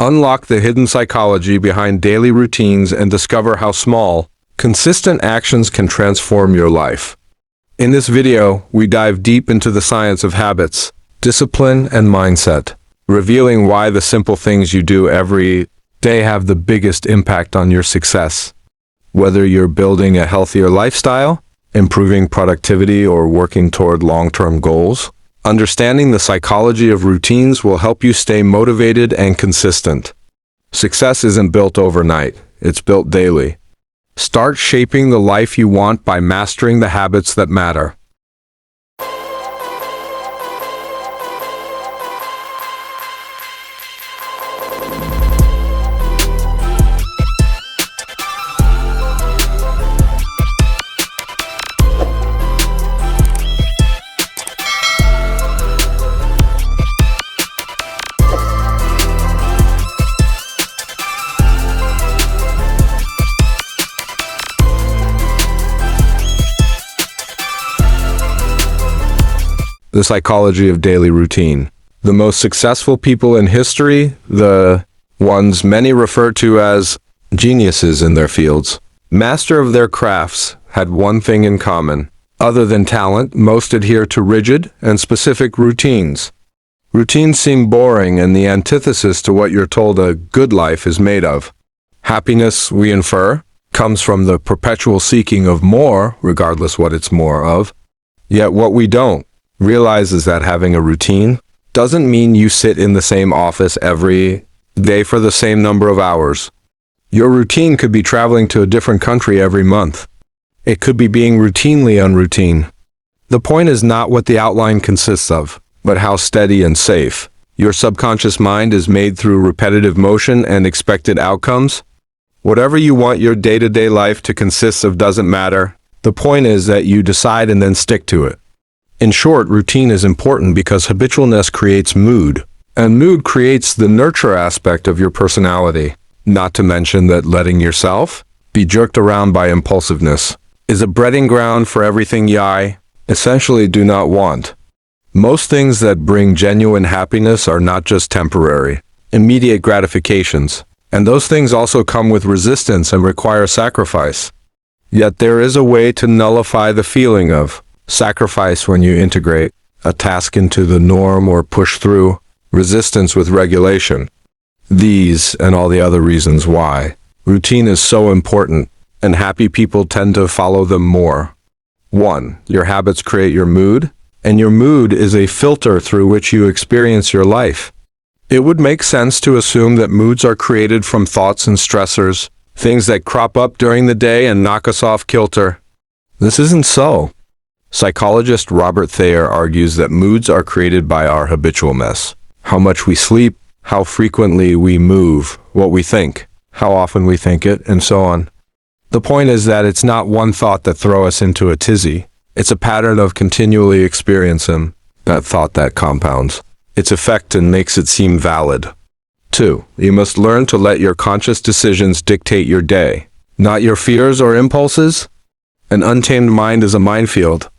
Unlock the hidden psychology behind daily routines and discover how small, consistent actions can transform your life. In this video, we dive deep into the science of habits, discipline, and mindset, revealing why the simple things you do every day have the biggest impact on your success. Whether you're building a healthier lifestyle, improving productivity, or working toward long-term goals, understanding the psychology of routines will help you stay motivated and consistent. Success isn't built overnight, it's built daily. Start shaping the life you want by mastering the habits that matter. The psychology of daily routine. The most successful people in history, the ones many refer to as geniuses in their fields, master of their crafts, had one thing in common. Other than talent, most adhere to rigid and specific routines. Routines seem boring and the antithesis to what you're told a good life is made of. Happiness, we infer, comes from the perpetual seeking of more, regardless what it's more of. Yet what we don't realize is that having a routine doesn't mean you sit in the same office every day for the same number of hours. Your routine could be traveling to a different country every month. It could be being routinely unroutine. The point is not what the outline consists of, but how steady and safe your subconscious mind is made through repetitive motion and expected outcomes. Whatever you want your day-to-day life to consist of doesn't matter. The point is that you decide and then stick to it. In short, routine is important because habitualness creates mood, and mood creates the nurture aspect of your personality. Not to mention that letting yourself be jerked around by impulsiveness is a breeding ground for everything you essentially do not want. Most things that bring genuine happiness are not just temporary, immediate gratifications, and those things also come with resistance and require sacrifice. Yet there is a way to nullify the feeling of sacrifice when you integrate a task into the norm or push through resistance with regulation. These and all the other reasons why routine is so important, and happy people tend to follow them more. 1. Your habits create your mood, and your mood is a filter through which you experience your life. It would make sense to assume that moods are created from thoughts and stressors, things that crop up during the day and knock us off kilter. This isn't so. Psychologist Robert Thayer argues that moods are created by our habitual mess. How much we sleep, how frequently we move, what we think, how often we think it, and so on. The point is that it's not one thought that throws us into a tizzy. It's a pattern of continually experiencing that thought that compounds its effect and makes it seem valid. 2. You must learn to let your conscious decisions dictate your day, not your fears or impulses. An untamed mind is a minefield.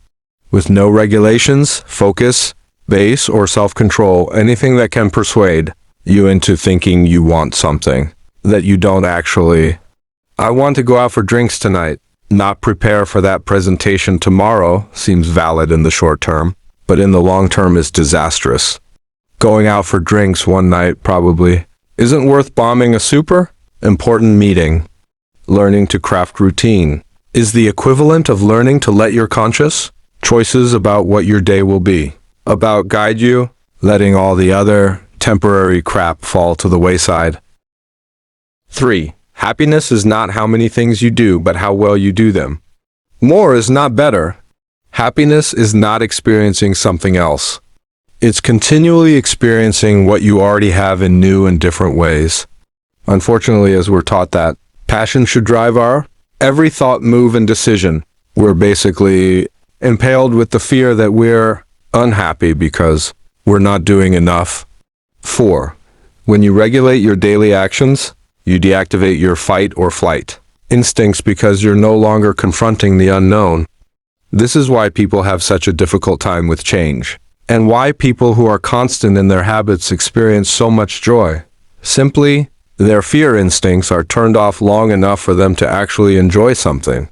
With no regulations, focus, base, or self-control, anything that can persuade you into thinking you want something that you don't actually. I want to go out for drinks tonight. Not prepare for that presentation tomorrow seems valid in the short term, but in the long term is disastrous. Going out for drinks one night probably isn't worth bombing a super important meeting. Learning to craft routine is the equivalent of learning to let your conscious choices about what your day will be about guide you, letting all the other temporary crap fall to the wayside. 3. Happiness is not how many things you do, but how well you do them. More is not better. Happiness is not experiencing something else. It's continually experiencing what you already have in new and different ways. Unfortunately, as we're taught that passion should drive our every thought, move, and decision, we're basically impaled with the fear that we're unhappy because we're not doing enough. 4. When you regulate your daily actions, you deactivate your fight or flight instincts because you're no longer confronting the unknown. This is why people have such a difficult time with change, and why people who are constant in their habits experience so much joy. Simply, their fear instincts are turned off long enough for them to actually enjoy something.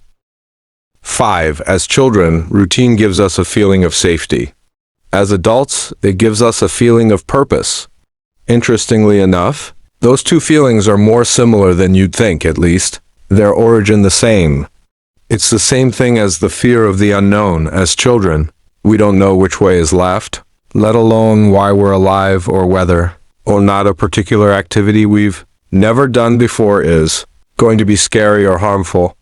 5. As children, routine gives us a feeling of safety. As adults, it gives us a feeling of purpose. Interestingly enough, those two feelings are more similar than you'd think, at least. Their origin the same. It's the same thing as the fear of the unknown. As children, we don't know which way is left, let alone why we're alive or whether or not a particular activity we've never done before is going to be scary or harmful.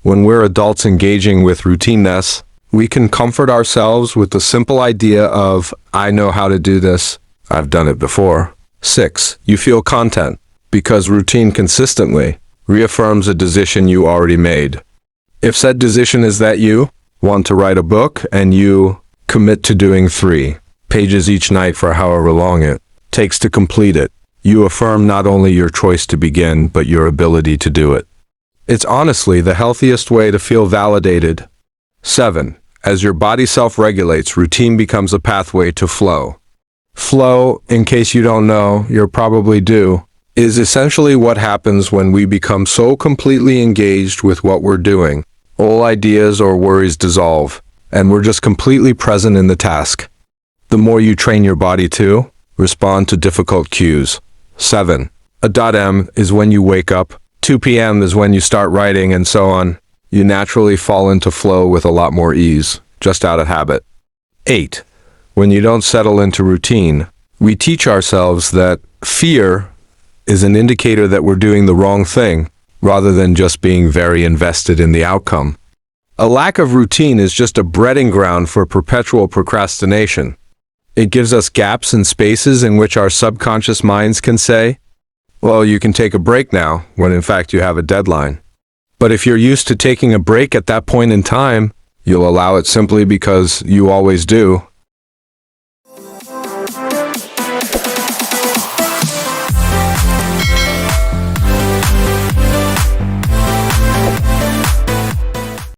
When we're adults engaging with routineness, we can comfort ourselves with the simple idea of, I know how to do this, I've done it before. 6. You feel content, because routine consistently reaffirms a decision you already made. If said decision is that you want to write a book and you commit to doing 3 pages each night for however long it takes to complete it, you affirm not only your choice to begin, but your ability to do it. It's honestly the healthiest way to feel validated. 7. As your body self-regulates, routine becomes a pathway to flow. Flow, in case you don't know, you probably do, is essentially what happens when we become so completely engaged with what we're doing. All ideas or worries dissolve, and we're just completely present in the task. The more you train your body to respond to difficult cues. 7. A.M. is when you wake up. 2 p.m. is when you start writing, and so on. You naturally fall into flow with a lot more ease, just out of habit. 8. When you don't settle into routine, we teach ourselves that fear is an indicator that we're doing the wrong thing, rather than just being very invested in the outcome. A lack of routine is just a breeding ground for perpetual procrastination. It gives us gaps and spaces in which our subconscious minds can say, well, you can take a break now, when in fact you have a deadline. But if you're used to taking a break at that point in time, you'll allow it simply because you always do,